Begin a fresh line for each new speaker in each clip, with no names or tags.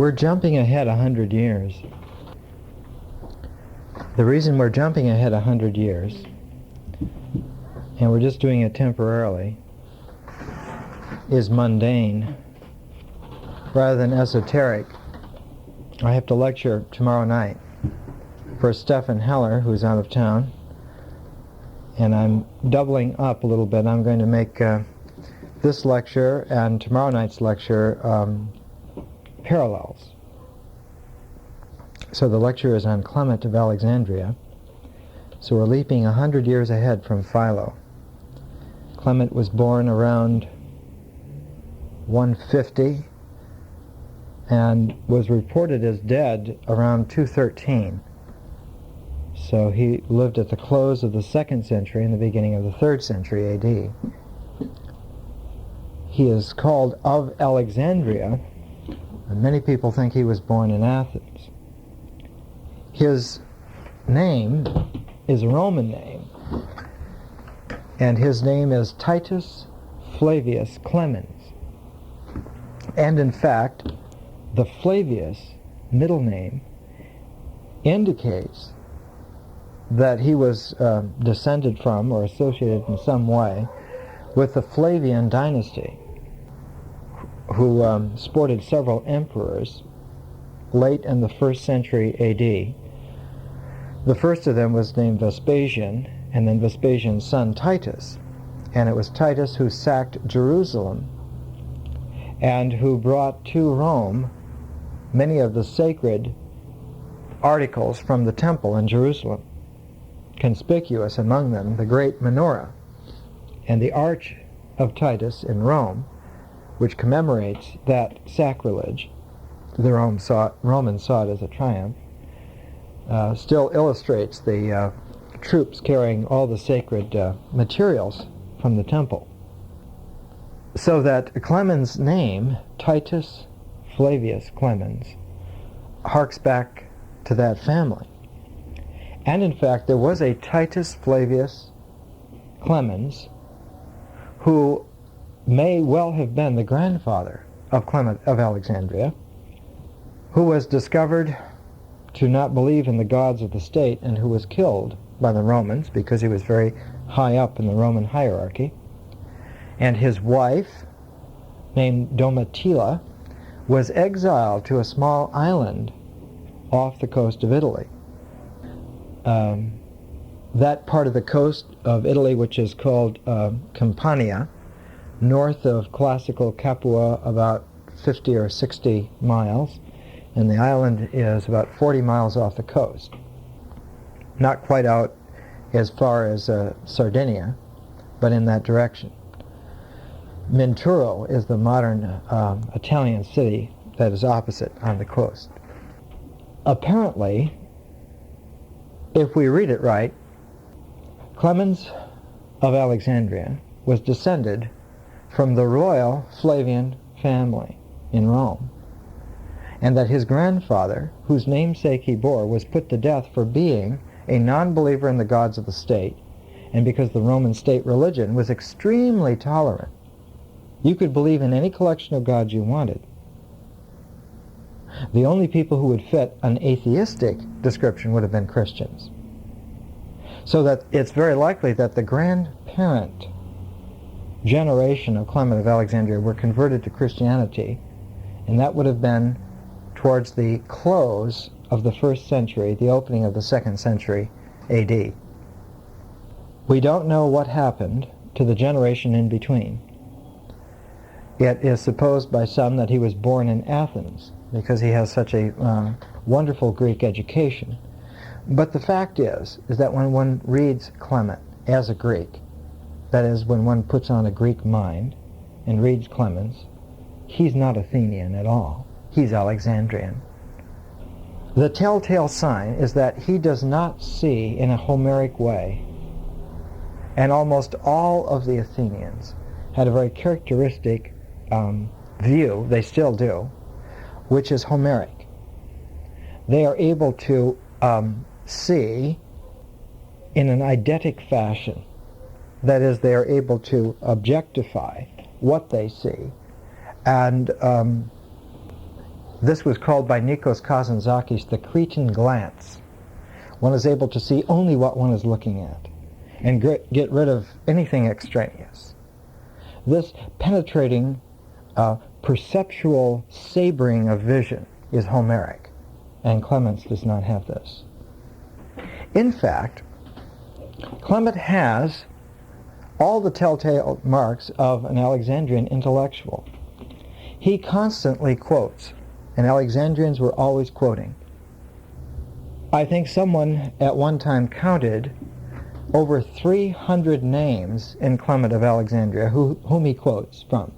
We're jumping ahead 100 years. The reason we're jumping ahead 100 years, and we're just doing it temporarily, is mundane rather than esoteric. I have to lecture tomorrow night for Stephen Heller, who's out of town, and I'm doubling up a little bit. I'm going to make this lecture and tomorrow night's lecture parallels. So the lecture is on Clement of Alexandria. So we're leaping 100 years ahead from Philo. Clement was born around 150 and was reported as dead around 213. So he lived at the close of the 2nd century and the beginning of the 3rd century A.D. He is called of Alexandria, and many people think he was born in Athens. His name is a Roman name, and his name is Titus Flavius Clemens. And in fact, the Flavius middle name indicates that he was descended from or associated in some way with the Flavian dynasty, who sported several emperors late in the 1st century A.D. The first of them was named Vespasian, and then Vespasian's son Titus. And it was Titus who sacked Jerusalem and who brought to Rome many of the sacred articles from the temple in Jerusalem. Conspicuous among them, the great menorah and the Arch of Titus in Rome, which commemorates that sacrilege. The Romans saw it as a triumph. Still illustrates the troops carrying all the sacred materials from the temple. So that Clemens' name, Titus Flavius Clemens, harks back to that family. And in fact, there was a Titus Flavius Clemens who may well have been the grandfather of Clement of Alexandria, who was discovered to not believe in the gods of the state and who was killed by the Romans because he was very high up in the Roman hierarchy. And his wife, named Domitilla, was exiled to a small island off the coast of Italy. That part of the coast of Italy, which is called Campania, north of classical Capua, about 50 or 60 miles, and the island is about 40 miles off the coast. Not quite out as far as Sardinia, but in that direction. Minturo is the modern Italian city that is opposite on the coast. Apparently, if we read it right, Clemens of Alexandria was descended from the royal Flavian family in Rome, and that his grandfather, whose namesake he bore, was put to death for being a non-believer in the gods of the state, and because the Roman state religion was extremely tolerant. You could believe in any collection of gods you wanted. The only people who would fit an atheistic description would have been Christians. So that it's very likely that the grandparent generation of Clement of Alexandria were converted to Christianity, and that would have been towards the close of the 1st century, the opening of the 2nd century A.D. We don't know what happened to the generation in between. It is supposed by some that he was born in Athens because he has such a wonderful Greek education. But the fact is that when one reads Clement as a Greek, that is, when one puts on a Greek mind and reads Clemens, he's not Athenian at all. He's Alexandrian. The telltale sign is that he does not see in a Homeric way, and almost all of the Athenians had a very characteristic view, they still do, which is Homeric. They are able to see in an eidetic fashion. That is, they are able to objectify what they see and This was called by Nikos Kazantzakis the Cretan glance. One is able to see only what one is looking at and get rid of anything extraneous. This penetrating, perceptual sabering of vision is Homeric, and Clement does not have this. In fact, Clement has all the telltale marks of an Alexandrian intellectual. He constantly quotes, and Alexandrians were always quoting. I think someone at one time counted over 300 names in Clement of Alexandria whom he quotes from,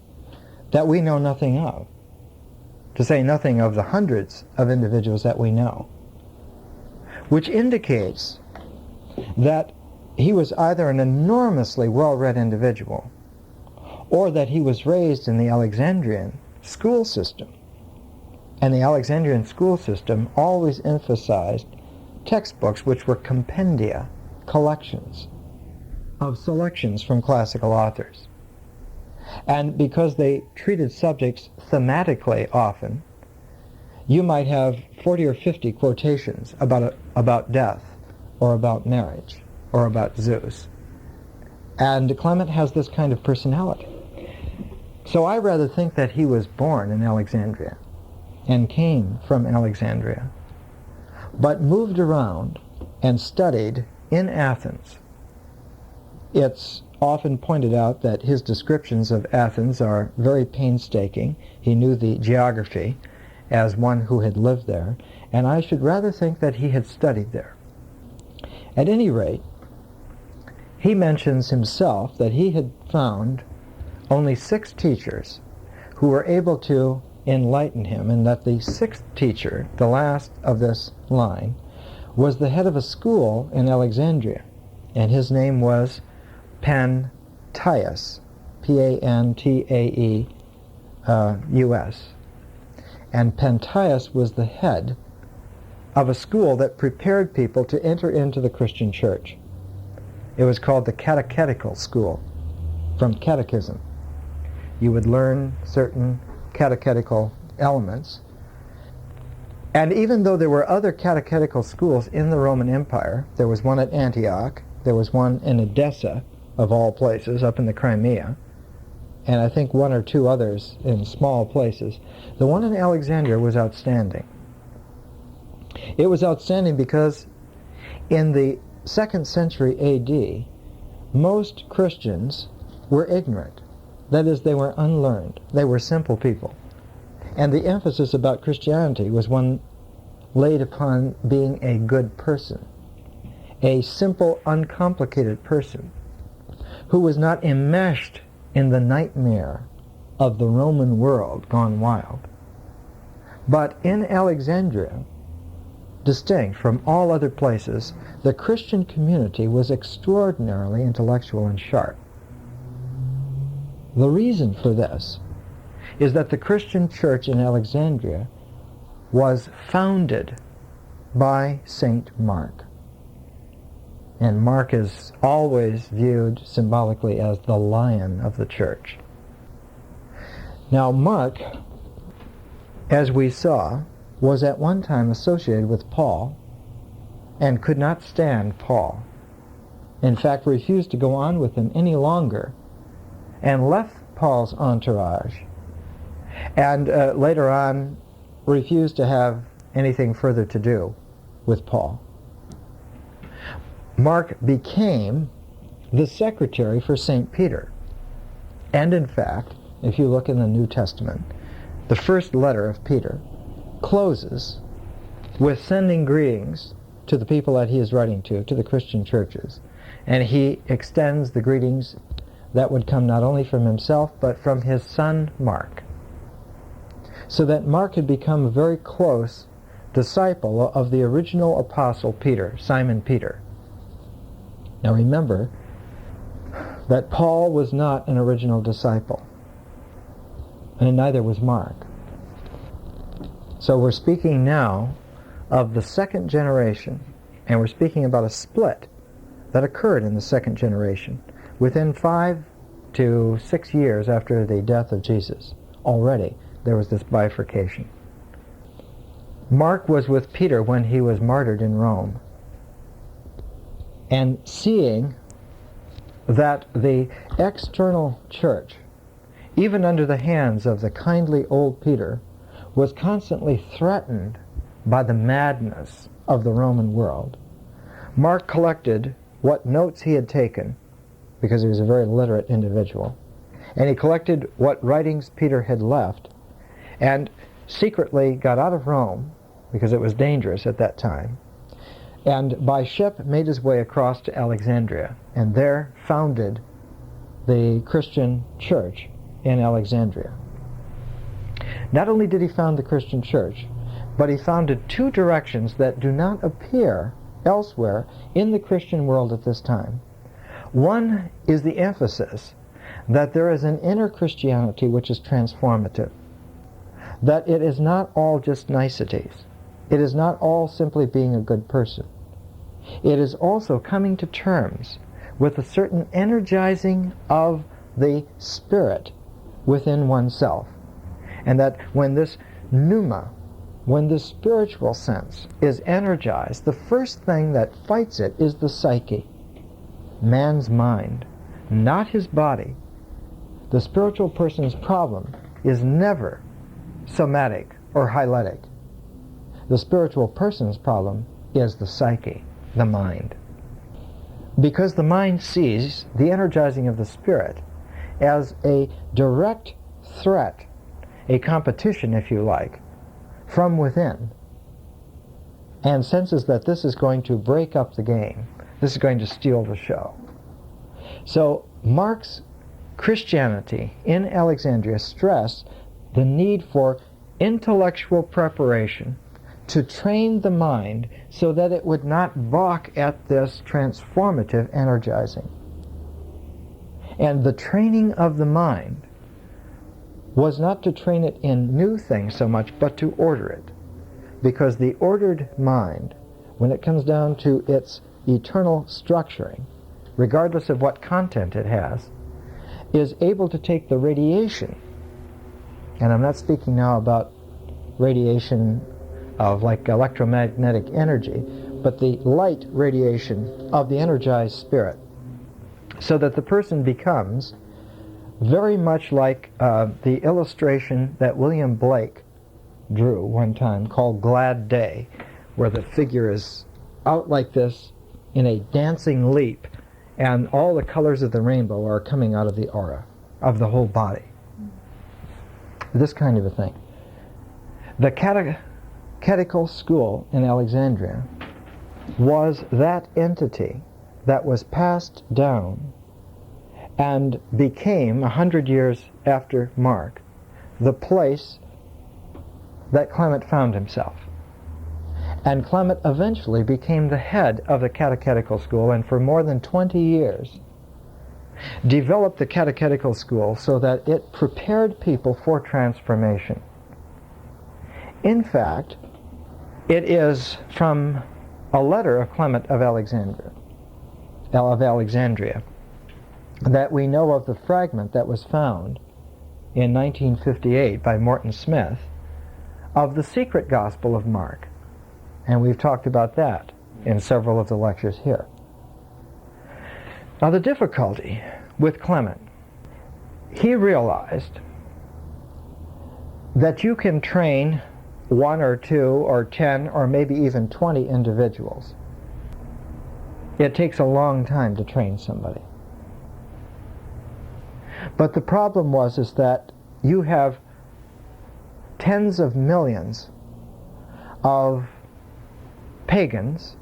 that we know nothing of, to say nothing of the hundreds of individuals that we know, which indicates that he was either an enormously well-read individual or that he was raised in the Alexandrian school system. And the Alexandrian school system always emphasized textbooks which were compendia, collections of selections from classical authors. And because they treated subjects thematically often, you might have 40 or 50 quotations about death or about marriage or about Zeus. And Clement has this kind of personality. So I rather think that he was born in Alexandria and came from Alexandria, but moved around and studied in Athens. It's often pointed out that his descriptions of Athens are very painstaking. He knew the geography as one who had lived there, and I should rather think that he had studied there. At any rate, he mentions himself that he had found only 6 teachers who were able to enlighten him, and that the 6th teacher, the last of this line, was the head of a school in Alexandria, and his name was Titus, Pantaeus. And Titus was the head of a school that prepared people to enter into the Christian church. It was called the catechetical school, from catechism. You would learn certain catechetical elements. And even though there were other catechetical schools in the Roman Empire, there was one at Antioch, there was one in Edessa, of all places, up in the Crimea, and I think 1 or 2 others in small places, the one in Alexandria was outstanding. It was outstanding because in the 2nd century A.D., most Christians were ignorant. That is, they were unlearned. They were simple people. And the emphasis about Christianity was one laid upon being a good person, a simple, uncomplicated person who was not enmeshed in the nightmare of the Roman world gone wild. But in Alexandria, distinct from all other places, the Christian community was extraordinarily intellectual and sharp. The reason for this is that the Christian church in Alexandria was founded by Saint Mark. And Mark is always viewed symbolically as the lion of the church. Now Mark, as we saw, was at one time associated with Paul and could not stand Paul. In fact, refused to go on with him any longer and left Paul's entourage, and later on refused to have anything further to do with Paul. Mark became the secretary for St. Peter. And in fact, if you look in the New Testament, the first letter of Peter closes with sending greetings to the people that he is writing to the Christian churches. And he extends the greetings that would come not only from himself, but from his son Mark. So that Mark had become a very close disciple of the original apostle Peter, Simon Peter. Now remember that Paul was not an original disciple, and neither was Mark. So we're speaking now of the 2nd generation, and we're speaking about a split that occurred in the 2nd generation within 5 to 6 years after the death of Jesus. Already there was this bifurcation. Mark was with Peter when he was martyred in Rome. And seeing that the external church, even under the hands of the kindly old Peter, was constantly threatened by the madness of the Roman world, Mark collected what notes he had taken, because he was a very literate individual, and he collected what writings Peter had left, and secretly got out of Rome, because it was dangerous at that time, and by ship made his way across to Alexandria, and there founded the Christian church in Alexandria. Not only did he found the Christian church, but he founded two directions that do not appear elsewhere in the Christian world at this time. One is the emphasis that there is an inner Christianity which is transformative, that it is not all just niceties. It is not all simply being a good person. It is also coming to terms with a certain energizing of the spirit within oneself. And that when this pneuma, when the spiritual sense is energized, the first thing that fights it is the psyche, man's mind, not his body. The spiritual person's problem is never somatic or hyletic. The spiritual person's problem is the psyche, the mind. Because the mind sees the energizing of the spirit as a direct threat, a competition, if you like, from within, and senses that this is going to break up the game, this is going to steal the show. So Mark's Christianity in Alexandria stressed the need for intellectual preparation to train the mind so that it would not balk at this transformative energizing. And the training of the mind was not to train it in new things so much, but to order it. Because the ordered mind, when it comes down to its eternal structuring, regardless of what content it has, is able to take the radiation, and I'm not speaking now about radiation of like electromagnetic energy, but the light radiation of the energized spirit, so that the person becomes very much like the illustration that William Blake drew one time called Glad Day, where the figure is out like this in a dancing leap, and all the colors of the rainbow are coming out of the aura of the whole body. This kind of a thing. The catechetical school in Alexandria was that entity that was passed down and became, 100 years after Mark, the place that Clement found himself. And Clement eventually became the head of the catechetical school, and for more than 20 years developed the catechetical school so that it prepared people for transformation. In fact, it is from a letter of Clement of Alexandria that we know of the fragment that was found in 1958 by Morton Smith of the secret gospel of Mark. And we've talked about that in several of the lectures here. Now the difficulty with Clement, he realized that you can train 1 or 2 or 10 or maybe even 20 individuals. It takes a long time to train somebody. But the problem is that you have tens of millions of pagans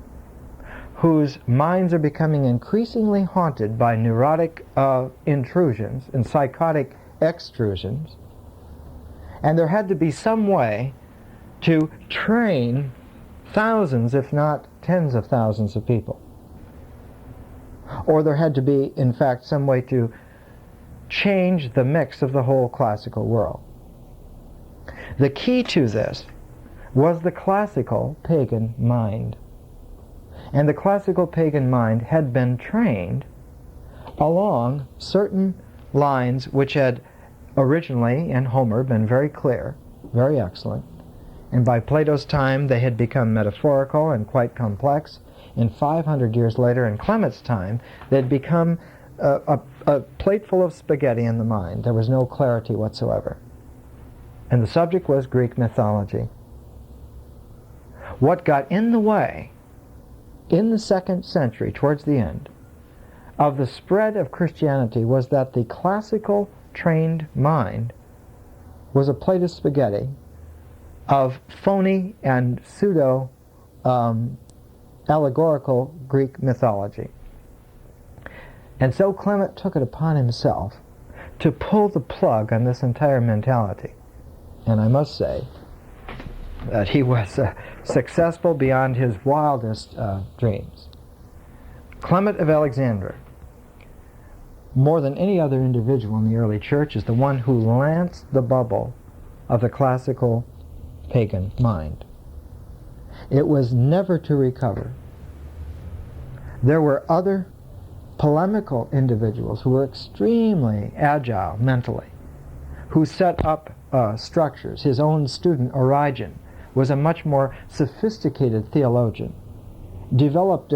whose minds are becoming increasingly haunted by neurotic intrusions and psychotic extrusions, and there had to be some way to train thousands, if not tens of thousands of people. Or there had to be, in fact, some way to change the mix of the whole classical world. The key to this was the classical pagan mind. And the classical pagan mind had been trained along certain lines which had originally, in Homer, been very clear, very excellent, and by Plato's time they had become metaphorical and quite complex, and 500 years later, in Clement's time, they'd become a plateful of spaghetti in the mind. There was no clarity whatsoever. And the subject was Greek mythology. What got in the way, in the 2nd century, towards the end, of the spread of Christianity was that the classical trained mind was a plate of spaghetti of phony and pseudo allegorical Greek mythology. And so Clement took it upon himself to pull the plug on this entire mentality. And I must say that he was successful beyond his wildest dreams. Clement of Alexandria, more than any other individual in the early church, is the one who lanced the bubble of the classical pagan mind. It was never to recover. There were other polemical individuals who were extremely agile mentally, who set up structures. His own student, Origen, was a much more sophisticated theologian, developed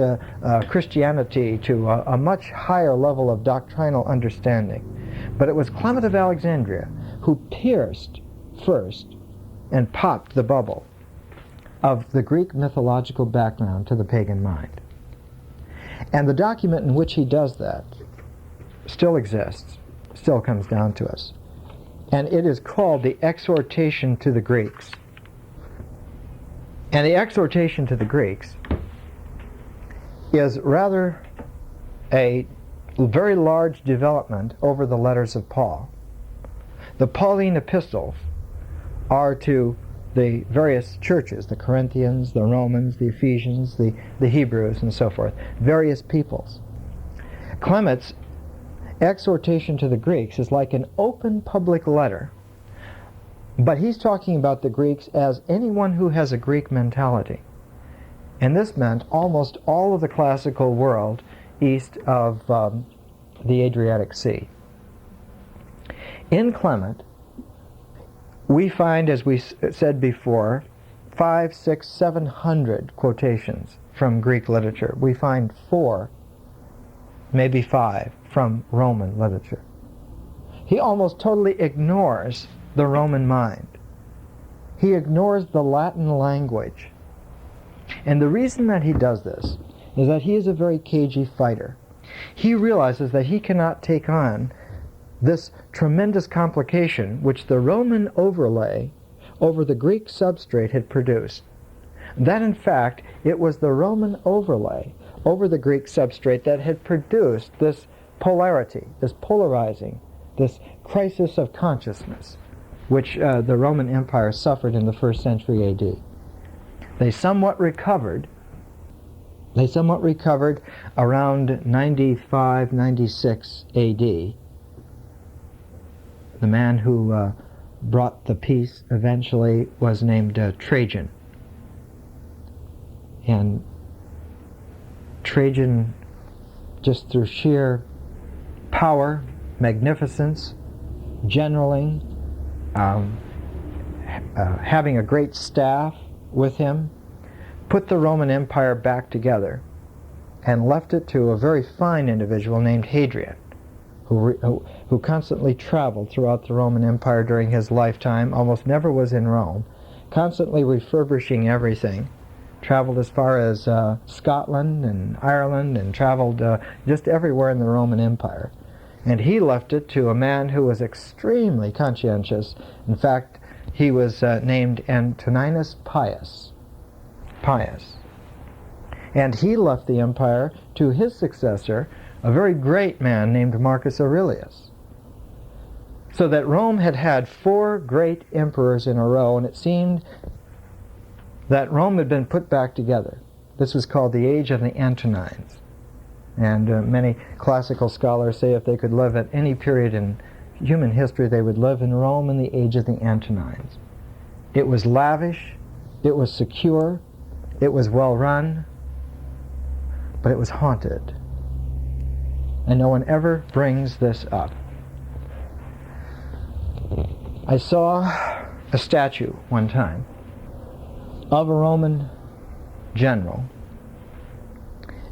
Christianity to a much higher level of doctrinal understanding. But it was Clement of Alexandria who pierced first and popped the bubble of the Greek mythological background to the pagan mind. And the document in which he does that still exists, still comes down to us. And it is called the Exhortation to the Greeks. And the Exhortation to the Greeks is rather a very large development over the letters of Paul. The Pauline epistles are to the various churches, the Corinthians, the Romans, the Ephesians, the Hebrews, and so forth, various peoples. Clement's exhortation to the Greeks is like an open public letter, but he's talking about the Greeks as anyone who has a Greek mentality. And this meant almost all of the classical world east of the Adriatic Sea. In Clement, we find, as we said before, 500, 600, 700 quotations from Greek literature. We find 4, maybe 5, from Roman literature. He almost totally ignores the Roman mind. He ignores the Latin language. And the reason that he does this is that he is a very cagey fighter. He realizes that he cannot take on this tremendous complication which the Roman overlay over the Greek substrate had produced. That, in fact, it was the Roman overlay over the Greek substrate that had produced this polarity, this polarizing, this crisis of consciousness, which the Roman Empire suffered in the 1st century A.D. They somewhat recovered around 95, 96 A.D. The man who brought the peace eventually was named Trajan. And Trajan, just through sheer power, magnificence, generaling, having a great staff with him, put the Roman Empire back together and left it to a very fine individual named Hadrian, who constantly traveled throughout the Roman Empire during his lifetime, almost never was in Rome, constantly refurbishing everything, traveled as far as Scotland and Ireland, and traveled just everywhere in the Roman Empire. And he left it to a man who was extremely conscientious. In fact, he was named Antoninus Pius. And he left the empire to his successor, a very great man named Marcus Aurelius. So that Rome had had 4 great emperors in a row, and it seemed that Rome had been put back together. This was called the Age of the Antonines. And many classical scholars say if they could live at any period in human history, they would live in Rome in the Age of the Antonines. It was lavish, it was secure, it was well run, but it was haunted. And no one ever brings this up. I saw a statue one time of a Roman general,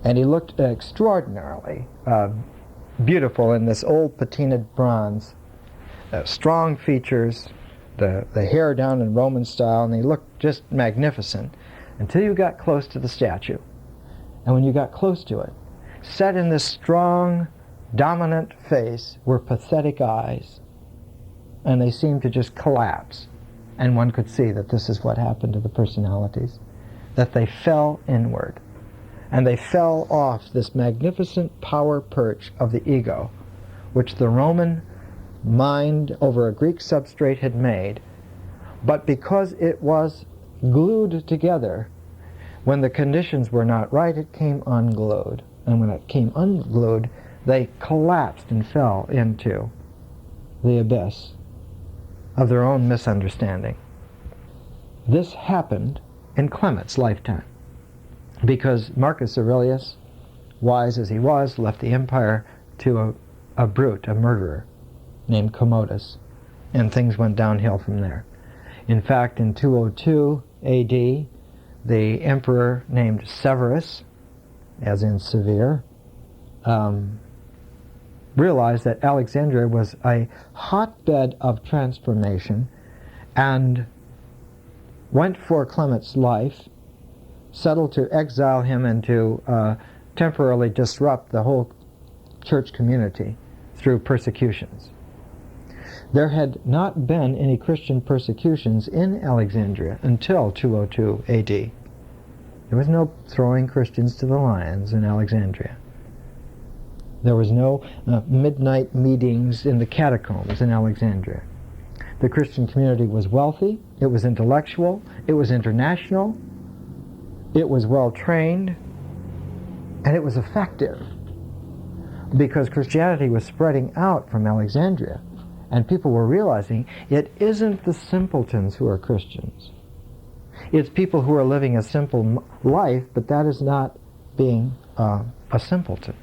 and he looked extraordinarily beautiful in this old patinaed bronze, strong features, the hair down in Roman style, and he looked just magnificent until you got close to the statue. And when you got close to it, set in this strong, dominant face were pathetic eyes, and they seemed to just collapse. And one could see that this is what happened to the personalities, that they fell inward, and they fell off this magnificent power perch of the ego, which the Roman mind over a Greek substrate had made. But because it was glued together, when the conditions were not right, it came unglued. And when it came unglued, they collapsed and fell into the abyss of their own misunderstanding. This happened in Clement's lifetime, because Marcus Aurelius, wise as he was, left the empire to a brute, a murderer, named Commodus, and things went downhill from there. In fact, in 202 AD, the emperor named Severus, as in severe, realized that Alexandria was a hotbed of transformation, and went for Clement's life, settled to exile him and to temporarily disrupt the whole church community through persecutions. There had not been any Christian persecutions in Alexandria until 202 AD. There was no throwing Christians to the lions in Alexandria. There was no midnight meetings in the catacombs in Alexandria. The Christian community was wealthy, it was intellectual, it was international, it was well trained, and it was effective, because Christianity was spreading out from Alexandria, and people were realizing it isn't the simpletons who are Christians. It's people who are living a simple life, but that is not being a simpleton.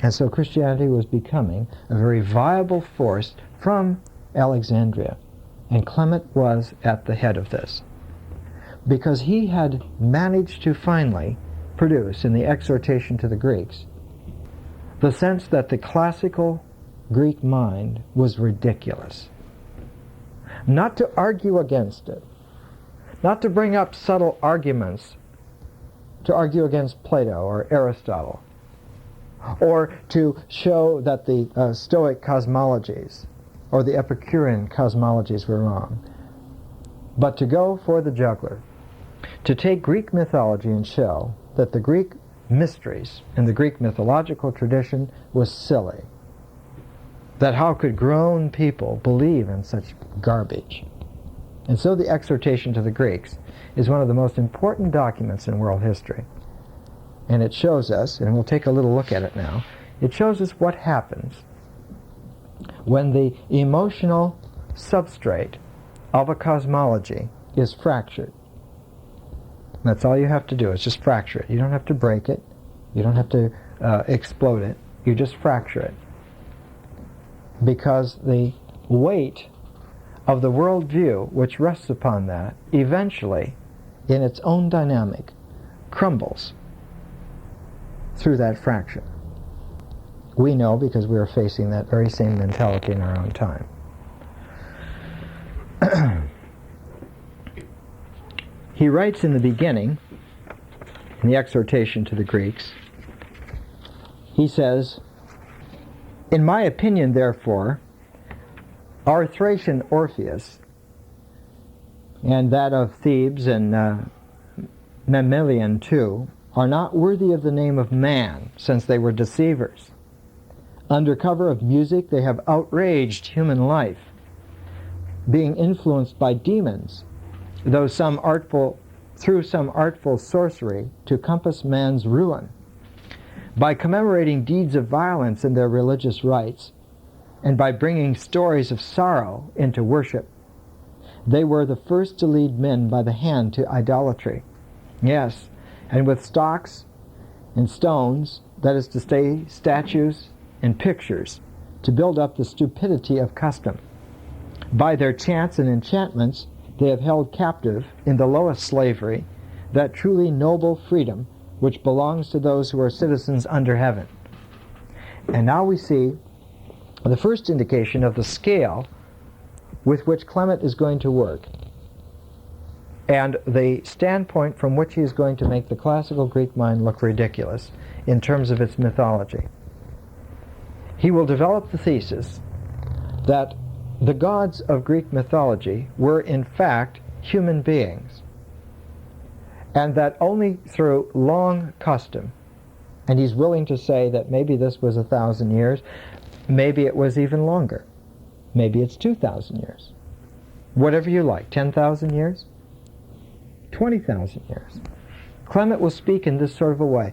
And so Christianity was becoming a very viable force from Alexandria, and Clement was at the head of this, because he had managed to finally produce in the exhortation to the Greeks the sense that the classical Greek mind was ridiculous. Not to argue against it, not to bring up subtle arguments to argue against Plato or Aristotle, or to show that the Stoic cosmologies or the Epicurean cosmologies were wrong, but to go for the jugular, to take Greek mythology and show that the Greek mysteries and the Greek mythological tradition was silly, that how could grown people believe in such garbage. And so the exhortation to the Greeks is one of the most important documents in world history. And it shows us, and we'll take a little look at it now, it shows us what happens when the emotional substrate of a cosmology is fractured. That's all you have to do, is just fracture it. You don't have to break it, you don't have to explode it, you just fracture it. Because the weight of the worldview which rests upon that eventually, in its own dynamic, crumbles through that fraction. We know because we are facing that very same mentality in our own time. He writes in the beginning, in the exhortation to the Greeks, he says, "In my opinion, therefore, our Thracian Orpheus, and that of Thebes and Mellon too, are not worthy of the name of man, since they were deceivers. Under cover of music they have outraged human life, being influenced by demons, through some artful sorcery to compass man's ruin. By commemorating deeds of violence in their religious rites, and by bringing stories of sorrow into worship, they were the first to lead men by the hand to idolatry. Yes, and with stocks and stones, that is to say, statues and pictures, to build up the stupidity of custom. By their chants and enchantments, they have held captive in the lowest slavery that truly noble freedom which belongs to those who are citizens under heaven. And now we see the first indication of the scale with which Clement is going to work, and the standpoint from which he is going to make the classical Greek mind look ridiculous in terms of its mythology. He will develop the thesis that the gods of Greek mythology were in fact human beings, and that only through long custom, and he's willing to say that maybe this was 1,000 years, maybe it was even longer, maybe it's 2,000 years, whatever you like, 10,000 years, 20,000 years. Clement will speak in this sort of a way,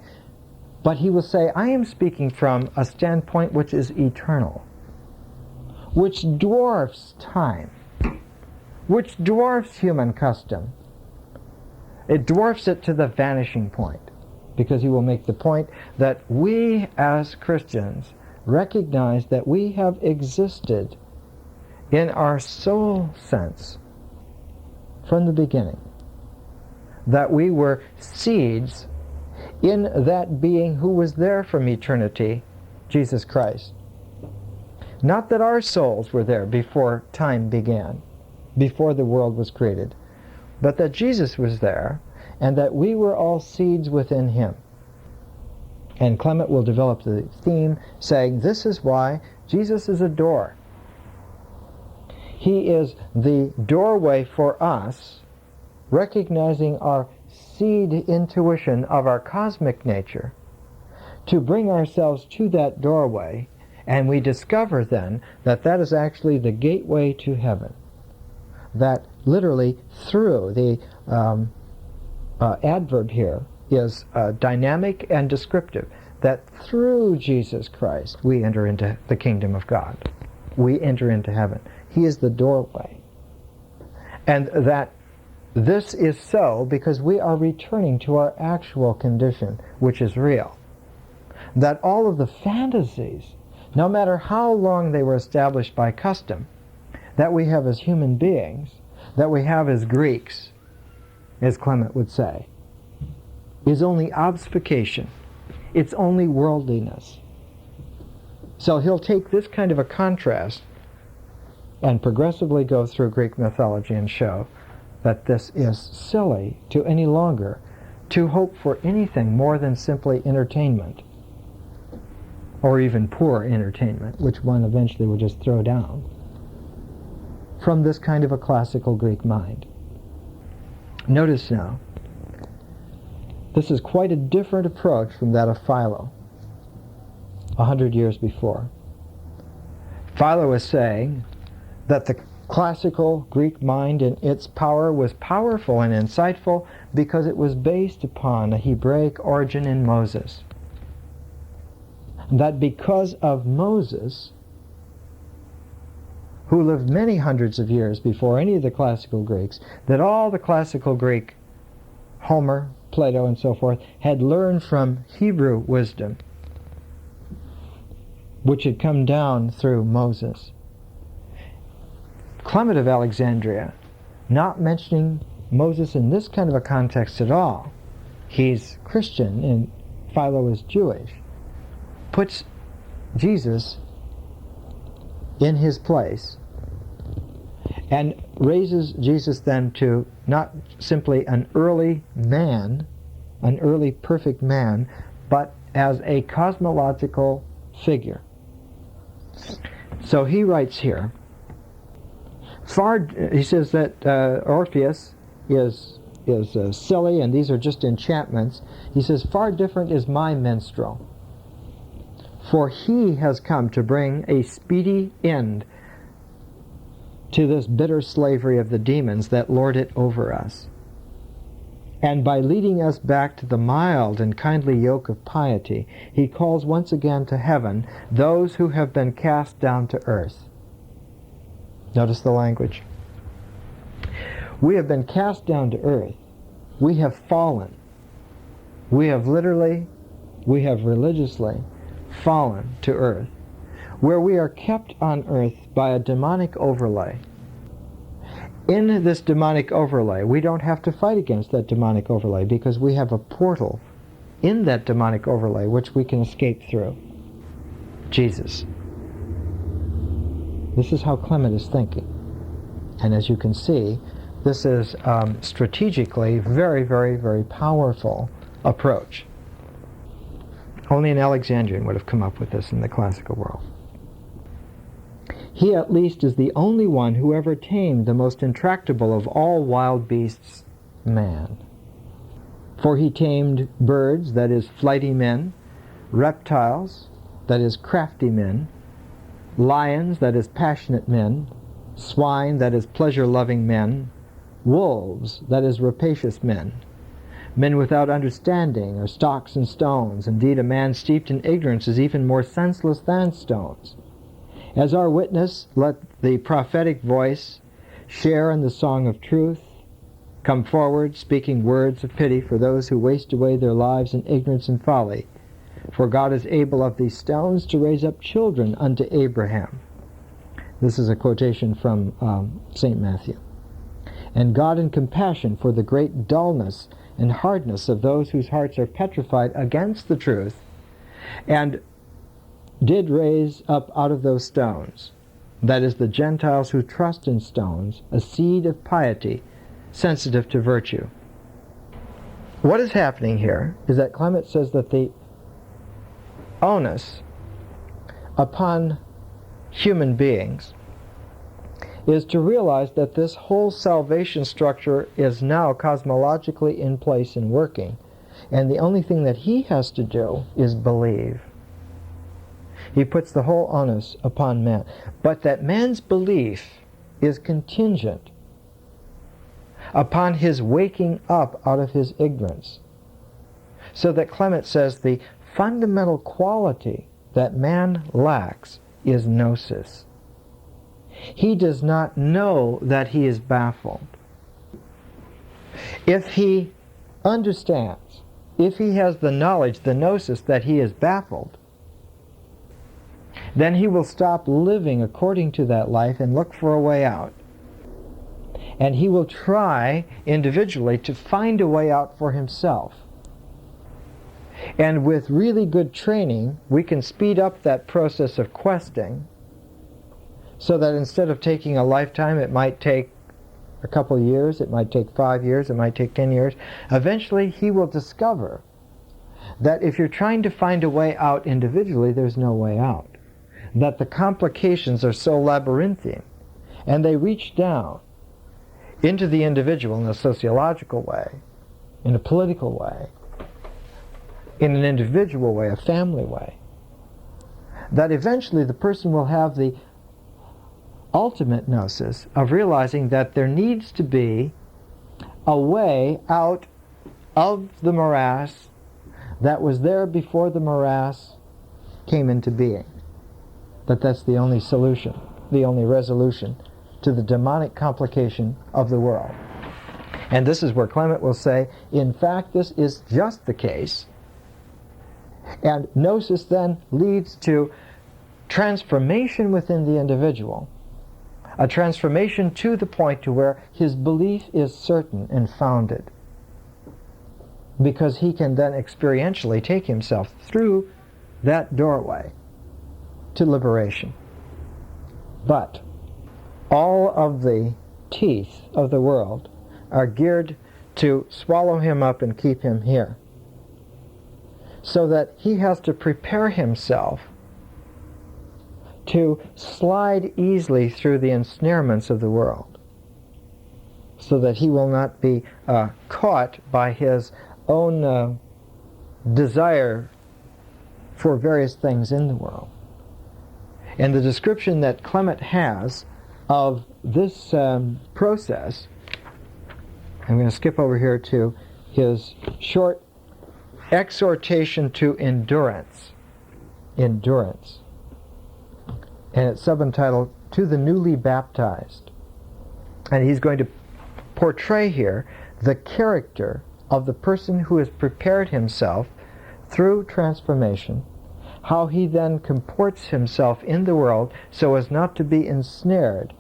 but he will say, I am speaking from a standpoint which is eternal, which dwarfs time, which dwarfs human custom. It dwarfs it to the vanishing point, because he will make the point that we as Christians recognize that we have existed in our soul sense from the beginning, that we were seeds in that being who was there from eternity, Jesus Christ. Not that our souls were there before time began, before the world was created, but that Jesus was there, and that we were all seeds within him. And Clement will develop the theme saying, this is why Jesus is a door. He is the doorway for us, recognizing our seed intuition of our cosmic nature, to bring ourselves to that doorway, and we discover then that that is actually the gateway to heaven. That literally through, the adverb here is dynamic and descriptive, that through Jesus Christ we enter into the kingdom of God. We enter into heaven. He is the doorway. And that this is so because we are returning to our actual condition, which is real. That all of the fantasies, no matter how long they were established by custom, that we have as human beings, that we have as Greeks, as Clement would say, is only obfuscation. It's only worldliness. So he'll take this kind of a contrast and progressively go through Greek mythology and show that this is silly to any longer to hope for anything more than simply entertainment, or even poor entertainment, which one eventually will just throw down, from this kind of a classical Greek mind. Notice now, this is quite a different approach from that of Philo, 100 years before. Philo is saying that the classical Greek mind in its power was powerful and insightful because it was based upon a Hebraic origin in Moses. That because of Moses, who lived many hundreds of years before any of the classical Greeks, that all the classical Greek, Homer, Plato, and so forth, had learned from Hebrew wisdom, which had come down through Moses. Clement of Alexandria, not mentioning Moses in this kind of a context at all, he's Christian and Philo is Jewish, puts Jesus in his place and raises Jesus then to not simply an early man, an early perfect man, but as a cosmological figure. So he writes here, he says that Orpheus is silly and these are just enchantments. He says, far different is my minstrel, for he has come to bring a speedy end to this bitter slavery of the demons that lord it over us. And by leading us back to the mild and kindly yoke of piety, he calls once again to heaven those who have been cast down to earth. Notice the language. We have been cast down to earth. We have fallen. We have religiously fallen to earth, where we are kept on earth by a demonic overlay. in this demonic overlay, we don't have to fight against that demonic overlay because we have a portal in that demonic overlay which we can escape through. Jesus. This is how Clement is thinking. And as you can see, this is strategically very, very, very powerful approach. Only an Alexandrian would have come up with this in the classical world. He at least is the only one who ever tamed the most intractable of all wild beasts, man. For he tamed birds, that is, flighty men, reptiles, that is, crafty men, lions, that is, passionate men, swine, that is, pleasure-loving men, wolves, that is, rapacious men. Men without understanding are stocks and stones. Indeed, a man steeped in ignorance is even more senseless than stones. As our witness, let the prophetic voice share in the song of truth, come forward, speaking words of pity for those who waste away their lives in ignorance and folly. For God is able of these stones to raise up children unto Abraham. This is a quotation from St. Matthew. And God in compassion for the great dullness and hardness of those whose hearts are petrified against the truth, and did raise up out of those stones, that is, the Gentiles who trust in stones, a seed of piety, sensitive to virtue. What is happening here is that Clement says that the onus upon human beings is to realize that this whole salvation structure is now cosmologically in place and working, and the only thing that he has to do is believe. He puts the whole onus upon man. But that man's belief is contingent upon his waking up out of his ignorance. So that Clement says the fundamental quality that man lacks is gnosis. He does not know that he is baffled. If he understands, if he has the knowledge, the gnosis that he is baffled, then he will stop living according to that life and look for a way out. And he will try individually to find a way out for himself. And with really good training, we can speed up that process of questing so that instead of taking a lifetime, it might take a couple of years, it might take 5 years, it might take 10 years. Eventually, he will discover that if you're trying to find a way out individually, there's no way out. That the complications are so labyrinthine, and they reach down into the individual in a sociological way, in a political way, in an individual way, a family way, that eventually the person will have the ultimate gnosis of realizing that there needs to be a way out of the morass that was there before the morass came into being. That's the only solution, the only resolution to the demonic complication of the world. And this is where Clement will say, in fact, this is just the case. And gnosis then leads to transformation within the individual, a transformation to the point to where his belief is certain and founded, because he can then experientially take himself through that doorway to liberation. But all of the teeth of the world are geared to swallow him up and keep him here, so that he has to prepare himself to slide easily through the ensnarements of the world, so that he will not be caught by his own desire for various things in the world. And the description that Clement has of this process, I'm going to skip over here to his short exhortation to endurance. Endurance. And it's subentitled, To the Newly Baptized. And he's going to portray here the character of the person who has prepared himself through transformation, how he then comports himself in the world so as not to be ensnared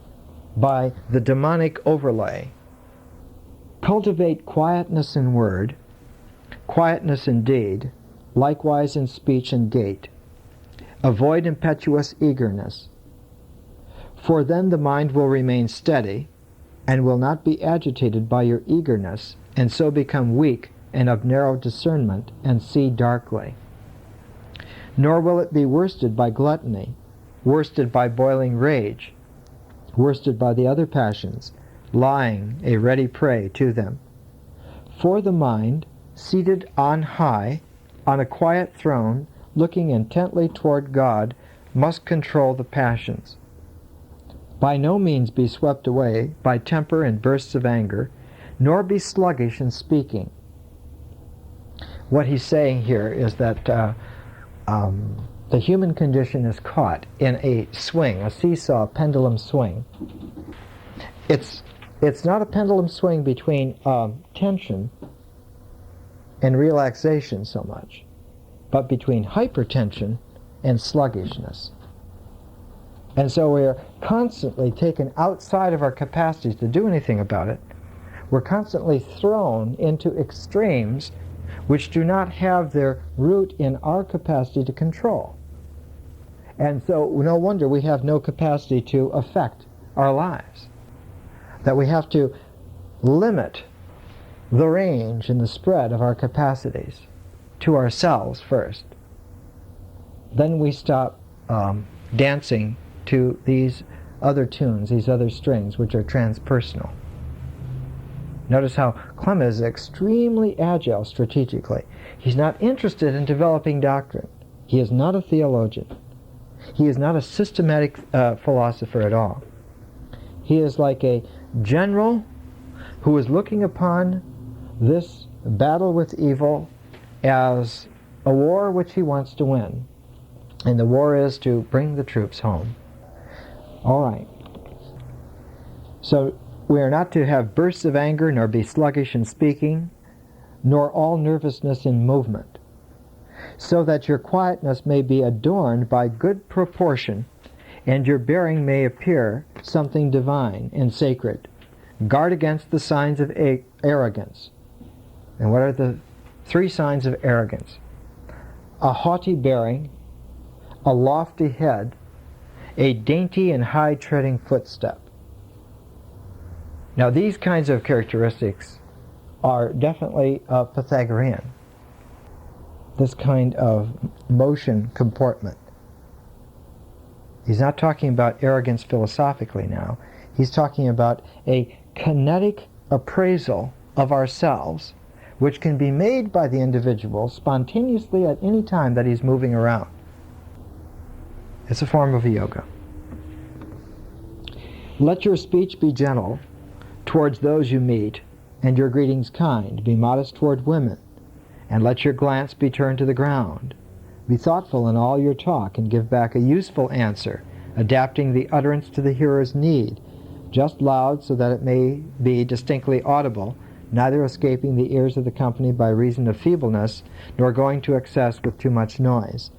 by the demonic overlay. Cultivate quietness in word, quietness in deed, likewise in speech and gait. Avoid impetuous eagerness, for then the mind will remain steady and will not be agitated by your eagerness, and so become weak and of narrow discernment and see darkly. Nor will it be worsted by gluttony, worsted by boiling rage, worsted by the other passions, lying a ready prey to them. For the mind, seated on high, on a quiet throne, looking intently toward God, must control the passions. By no means be swept away by temper and bursts of anger, nor be sluggish in speaking. What he's saying here is that the human condition is caught in a swing, a seesaw pendulum swing. It's not a pendulum swing between tension and relaxation so much, but between hypertension and sluggishness. And so we're constantly taken outside of our capacities to do anything about it. We're constantly thrown into extremes which do not have their root in our capacity to control. And so no wonder we have no capacity to affect our lives. That we have to limit the range and the spread of our capacities to ourselves first. Then we stop dancing to these other tunes, these other strings, which are transpersonal. Notice how Clement is extremely agile strategically. He's not interested in developing doctrine. He is not a theologian. He is not a systematic philosopher at all. He is like a general who is looking upon this battle with evil as a war which he wants to win. And the war is to bring the troops home. All right. So we are not to have bursts of anger, nor be sluggish in speaking, nor all nervousness in movement, so that your quietness may be adorned by good proportion, and your bearing may appear something divine and sacred. Guard against the signs of arrogance. And what are the 3 signs of arrogance? A haughty bearing, a lofty head, a dainty and high-treading footstep. Now these kinds of characteristics are definitely Pythagorean. This kind of motion comportment. He's not talking about arrogance philosophically now. He's talking about a kinetic appraisal of ourselves, which can be made by the individual spontaneously at any time that he's moving around. It's a form of yoga. Let your speech be gentle towards those you meet, and your greetings kind. Be modest toward women, and let your glance be turned to the ground. Be thoughtful in all your talk, and give back a useful answer, adapting the utterance to the hearer's need, just loud so that it may be distinctly audible, neither escaping the ears of the company by reason of feebleness, nor going to excess with too much noise.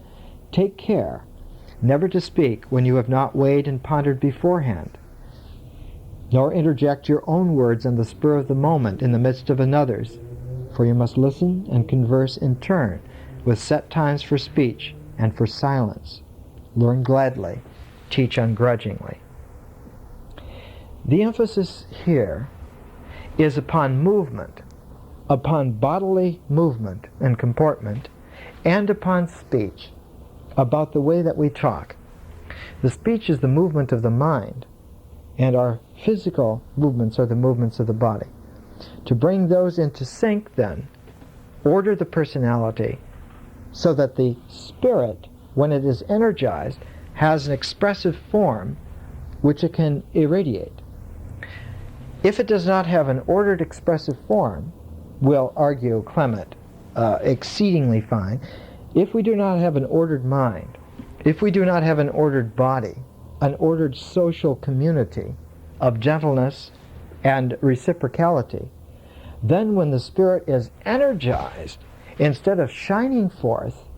Take care never to speak when you have not weighed and pondered beforehand, nor interject your own words on the spur of the moment in the midst of another's, for you must listen and converse in turn, with set times for speech and for silence. Learn gladly, teach ungrudgingly. The emphasis here is upon movement, upon bodily movement and comportment, and upon speech, about the way that we talk. The speech is the movement of the mind, and our physical movements are the movements of the body. To bring those into sync, then, order the personality so that the spirit, when it is energized, has an expressive form which it can irradiate. If it does not have an ordered expressive form, will argue Clement, exceedingly fine. If we do not have an ordered mind, if we do not have an ordered body, an ordered social community of gentleness and reciprocality, then when the spirit is energized, instead of shining forth,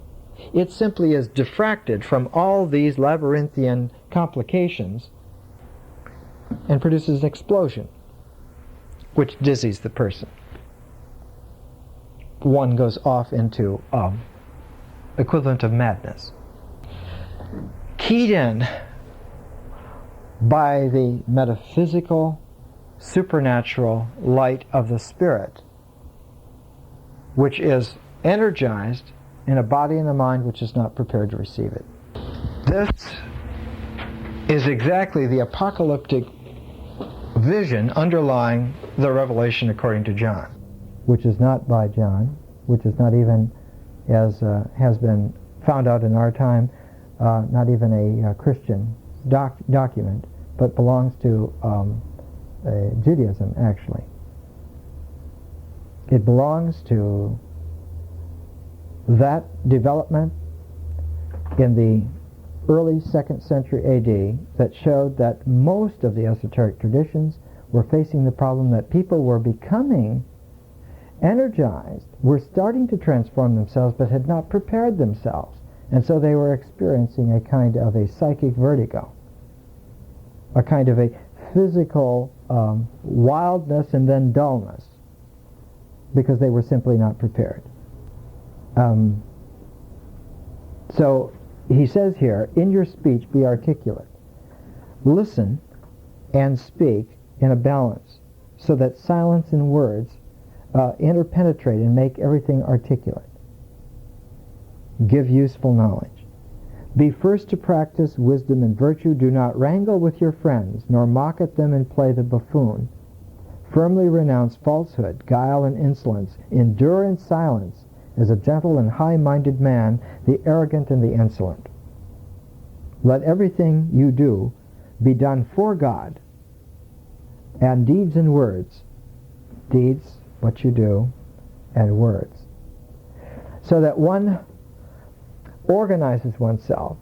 it simply is diffracted from all these labyrinthian complications and produces an explosion, which dizzies the person. One goes off into equivalent of madness. Keyed in by the metaphysical, supernatural light of the Spirit, which is energized in a body and a mind which is not prepared to receive it. This is exactly the apocalyptic vision underlying the revelation according to John, which is not by John, which is not even, as has been found out in our time, not even a Christian document, but belongs to Judaism, actually. It belongs to that development in the early 2nd century AD that showed that most of the esoteric traditions were facing the problem that people were becoming energized, were starting to transform themselves, but had not prepared themselves. And so they were experiencing a kind of a psychic vertigo, a kind of a physical wildness and then dullness, because they were simply not prepared. So he says here, in your speech be articulate. Listen and speak in a balance, so that silence and words interpenetrate and make everything articulate. Give useful knowledge. Be first to practice wisdom and virtue. Do not wrangle with your friends, nor mock at them and play the buffoon. Firmly renounce falsehood, guile, and insolence. Endure in silence, as a gentle and high-minded man, the arrogant and the insolent. Let everything you do be done for God, and deeds and words. Deeds, what you do, and words. So that one organizes oneself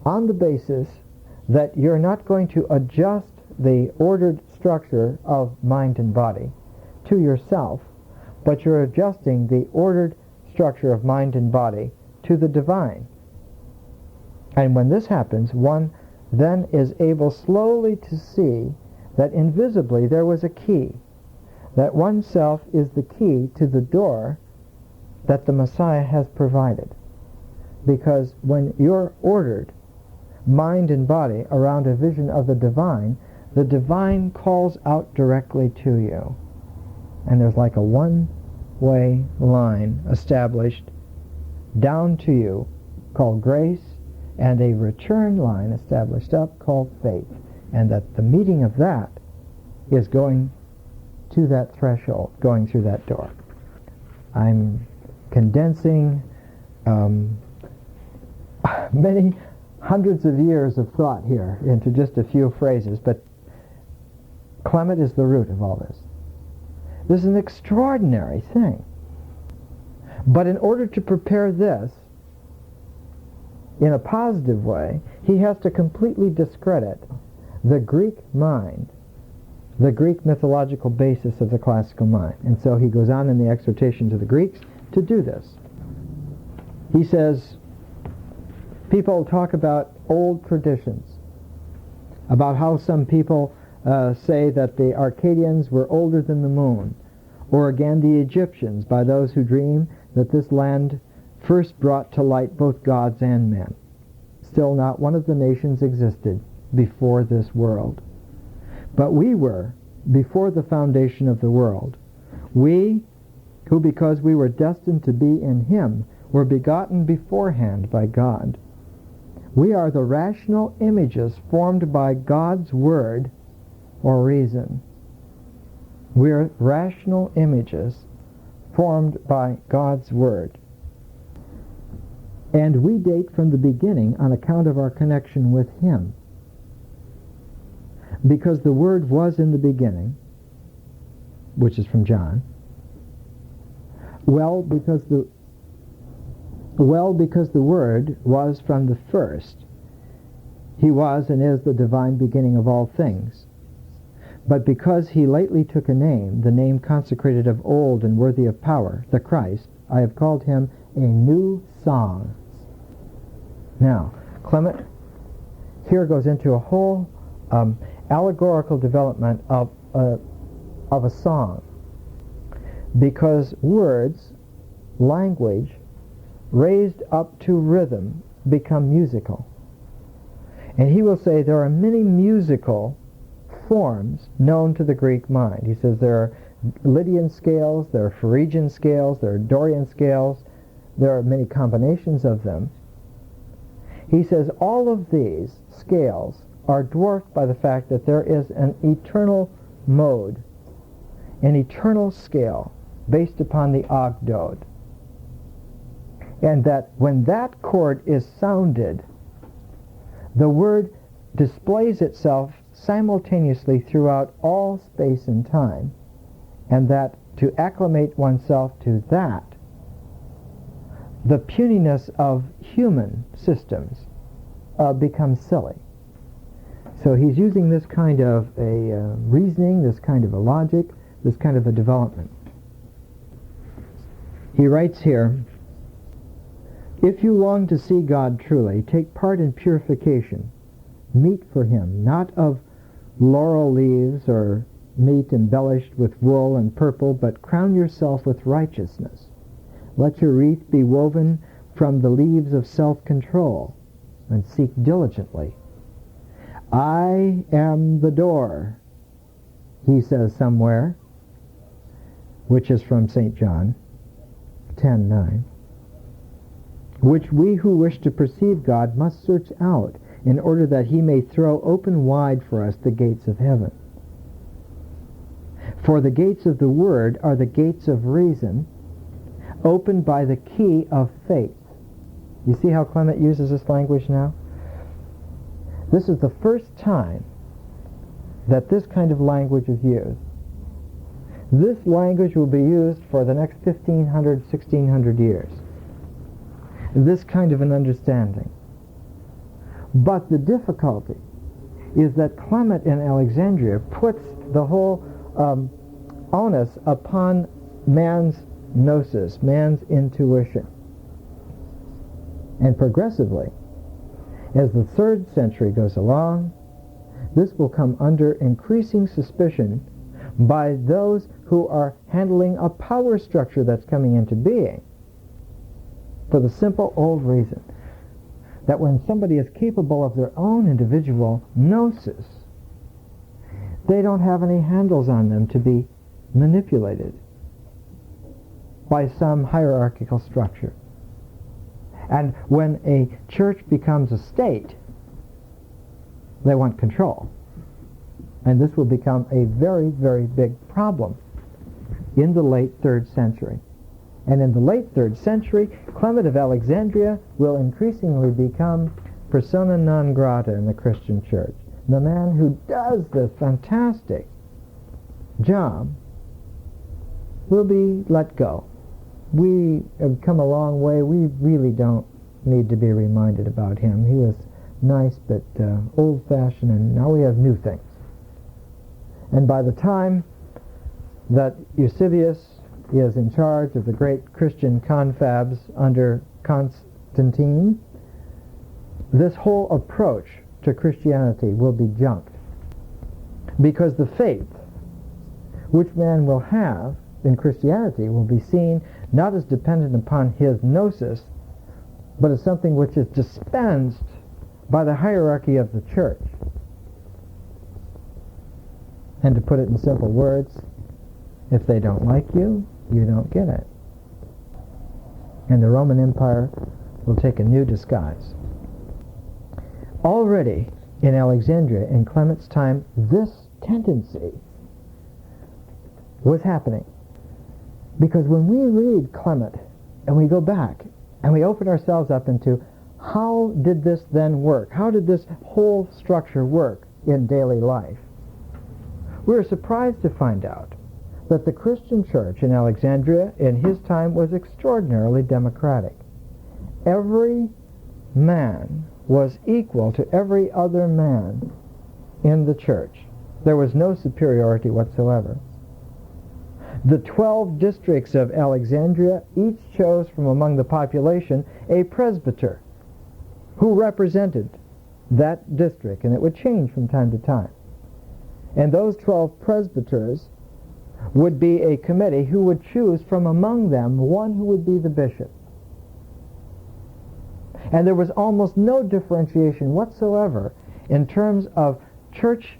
on the basis that you're not going to adjust the ordered structure of mind and body to yourself, but you're adjusting the ordered structure of mind and body to the divine. And when this happens, one then is able slowly to see that invisibly there was a key, that oneself is the key to the door that the Messiah has provided. Because when you're ordered mind and body around a vision of the divine calls out directly to you. And there's like a one-way line established down to you called grace, and a return line established up called faith. And that the meeting of that is going to that threshold, going through that door. I'm condensing many hundreds of years of thought here into just a few phrases, but Clement is the root of all this. This is an extraordinary thing. But in order to prepare this in a positive way, he has to completely discredit the Greek mind, the Greek mythological basis of the classical mind. And so he goes on in the exhortation to the Greeks to do this. He says, people talk about old traditions, about how some people say that the Arcadians were older than the moon, or again the Egyptians, by those who dream that this land first brought to light both gods and men. Still not one of the nations existed before this world. But we were, before the foundation of the world, we who, because we were destined to be in him, were begotten beforehand by God. We are the rational images formed by God's word or reason. We are rational images formed by God's word. And we date from the beginning on account of our connection with him. Because the word was in the beginning, which is from John. Because the word was from the first. He was and is the divine beginning of all things. But because he lately took a name, the name consecrated of old and worthy of power, the Christ, I have called him a new song. Now, Clement here goes into a whole allegorical development of a song, because words, language, raised up to rhythm, become musical. And he will say there are many musical forms known to the Greek mind. He says there are Lydian scales, there are Phrygian scales, there are Dorian scales, there are many combinations of them. He says all of these scales are dwarfed by the fact that there is an eternal mode, an eternal scale based upon the ogdode. And that when that chord is sounded, the word displays itself simultaneously throughout all space and time, and that to acclimate oneself to that, the puniness of human systems becomes silly. So he's using this kind of a reasoning, this kind of a logic, this kind of a development. He writes here, "If you long to see God truly, take part in purification, meat for him, not of laurel leaves or meat embellished with wool and purple, but crown yourself with righteousness. Let your wreath be woven from the leaves of self-control, and seek diligently. I am the door," he says somewhere, which is from St. John 10:9, "which we who wish to perceive God must search out, in order that he may throw open wide for us the gates of heaven. For the gates of the Word are the gates of reason, opened by the key of faith." You see how Clement uses this language now? This is the first time that this kind of language is used. This language will be used for the next 1,500, 1,600 years. This kind of an understanding. But the difficulty is that Clement in Alexandria puts the whole onus upon man's gnosis, man's intuition. And progressively, as the 3rd century goes along, this will come under increasing suspicion by those who are handling a power structure that's coming into being, for the simple old reason that when somebody is capable of their own individual gnosis, they don't have any handles on them to be manipulated by some hierarchical structure. And when a church becomes a state, they want control. And this will become a very, very big problem in the late 3rd century. And in the late 3rd century, Clement of Alexandria will increasingly become persona non grata in the Christian church. The man who does this fantastic job will be let go. We have come a long way. We really don't need to be reminded about him. He was nice but old-fashioned, and now we have new things. And by the time that Eusebius is in charge of the great Christian confabs under Constantine, this whole approach to Christianity will be junked. Because the faith which man will have in Christianity will be seen not as dependent upon his gnosis, but as something which is dispensed by the hierarchy of the church. And to put it in simple words, if they don't like you, you don't get it. And the Roman Empire will take a new disguise. Already in Alexandria, in Clement's time, this tendency was happening. Because when we read Clement, and we go back, and we open ourselves up into how did this then work? How did this whole structure work in daily life? We were surprised to find out that the Christian church in Alexandria in his time was extraordinarily democratic. Every man was equal to every other man in the church. There was no superiority whatsoever. The 12 districts of Alexandria each chose from among the population a presbyter who represented that district, and it would change from time to time. And those 12 presbyters would be a committee who would choose from among them one who would be the bishop. And there was almost no differentiation whatsoever in terms of church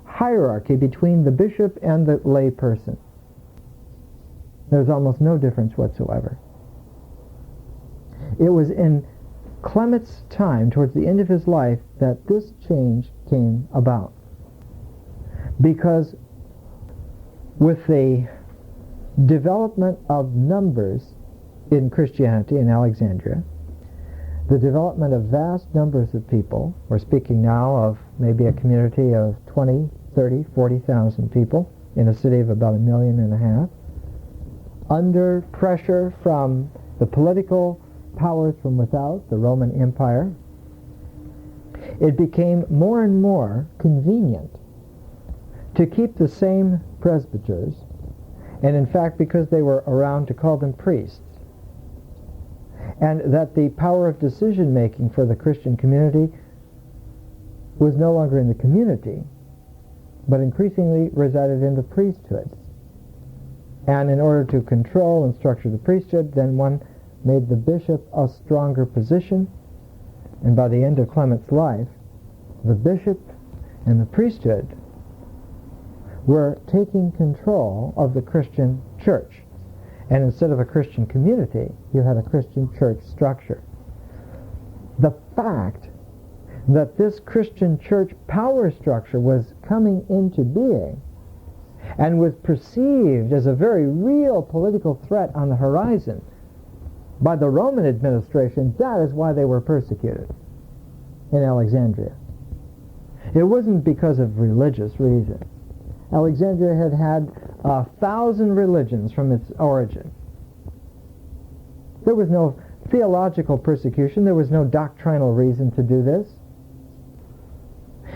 hierarchy between the bishop and the lay person. There was almost no difference whatsoever. It was in Clement's time, towards the end of his life, that this change came about. Because with the development of numbers in Christianity in Alexandria, the development of vast numbers of people, we're speaking now of maybe a community of 20, 30, 40,000 people in a city of about 1.5 million, under pressure from the political powers from without, the Roman Empire, it became more and more convenient to keep the same presbyters, and in fact because they were around, to call them priests, and that the power of decision making for the Christian community was no longer in the community, but increasingly resided in the priesthood. And in order to control and structure the priesthood, then one made the bishop a stronger position, and by the end of Clement's life, the bishop and the priesthood were taking control of the Christian church. And instead of a Christian community, you had a Christian church structure. The fact that this Christian church power structure was coming into being and was perceived as a very real political threat on the horizon by the Roman administration, that is why they were persecuted in Alexandria. It wasn't because of religious reasons. Alexandria had had 1,000 religions from its origin. There was no theological persecution. There was no doctrinal reason to do this.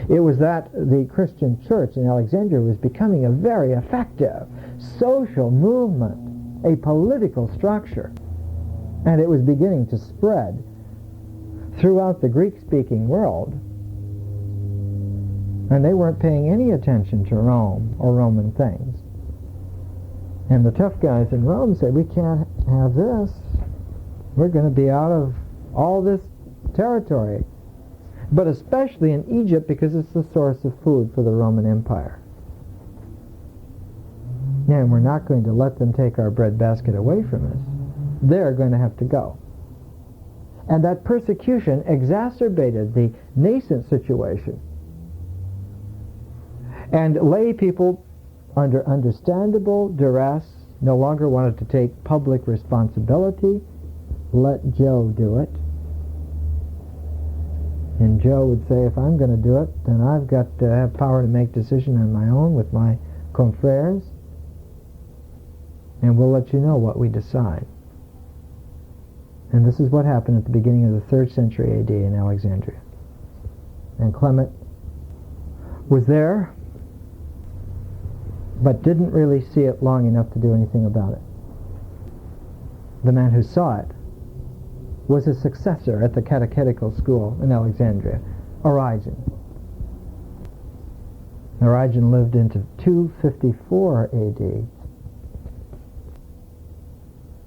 It was that the Christian church in Alexandria was becoming a very effective social movement, a political structure, and it was beginning to spread throughout the Greek-speaking world. And they weren't paying any attention to Rome or Roman things. And the tough guys in Rome said, we can't have this. We're going to be out of all this territory. But especially in Egypt, because it's the source of food for the Roman Empire. And we're not going to let them take our breadbasket away from us. They're going to have to go. And that persecution exacerbated the nascent situation. And lay people, under understandable duress, no longer wanted to take public responsibility. Let Joe do it. And Joe would say, if I'm going to do it, then I've got to have power to make decisions on my own with my confreres, and we'll let you know what we decide. And this is what happened at the beginning of the 3rd century AD in Alexandria. And Clement was there, but didn't really see it long enough to do anything about it. The man who saw it was his successor at the catechetical school in Alexandria, Origen. Origen lived into 254 AD.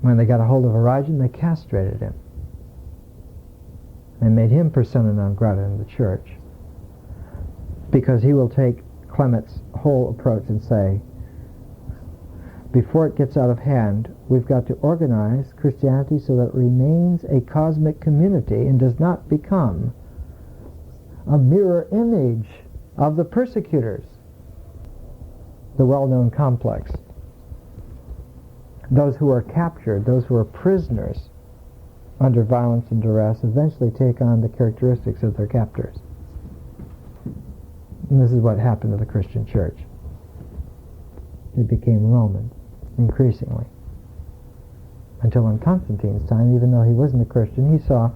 When they got a hold of Origen, they castrated him and made him persona non grata in the church, because he will take Clement's whole approach and say, before it gets out of hand, we've got to organize Christianity so that it remains a cosmic community and does not become a mirror image of the persecutors. The well-known complex. Those who are captured, those who are prisoners under violence and duress, eventually take on the characteristics of their captors. And this is what happened to the Christian church. It became Roman, increasingly. Until in Constantine's time, even though he wasn't a Christian, he saw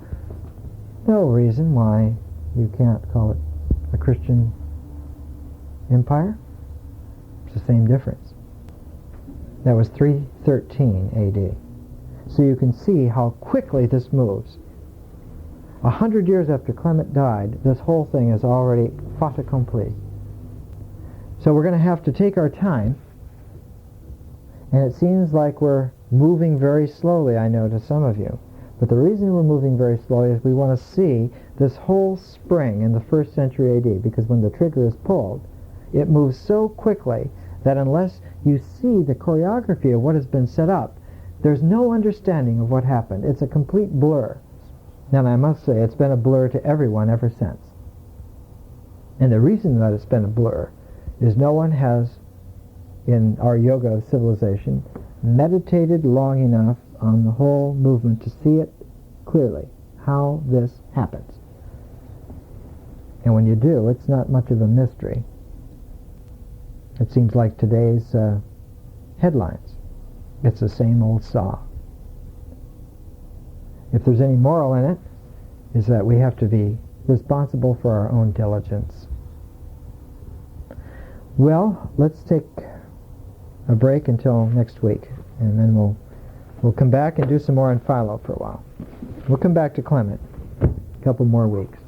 no reason why you can't call it a Christian empire. It's the same difference. That was 313 AD. So you can see how quickly this moves. 100 years after Clement died, this whole thing is already fait accompli. So we're going to have to take our time, and it seems like we're moving very slowly, I know, to some of you. But the reason we're moving very slowly is we want to see this whole spring in the 1st century AD, because when the trigger is pulled, it moves so quickly that unless you see the choreography of what has been set up, there's no understanding of what happened. It's a complete blur. And I must say, it's been a blur to everyone ever since. And the reason that it's been a blur is no one has, in our yoga civilization, meditated long enough on the whole movement to see it clearly, how this happens. And when you do, it's not much of a mystery. It seems like today's headlines. It's the same old saw. If there's any moral in it, is that we have to be responsible for our own diligence. Well, let's take a break until next week, and then we'll come back and do some more on Philo for a while. We'll come back to Clement a couple more weeks.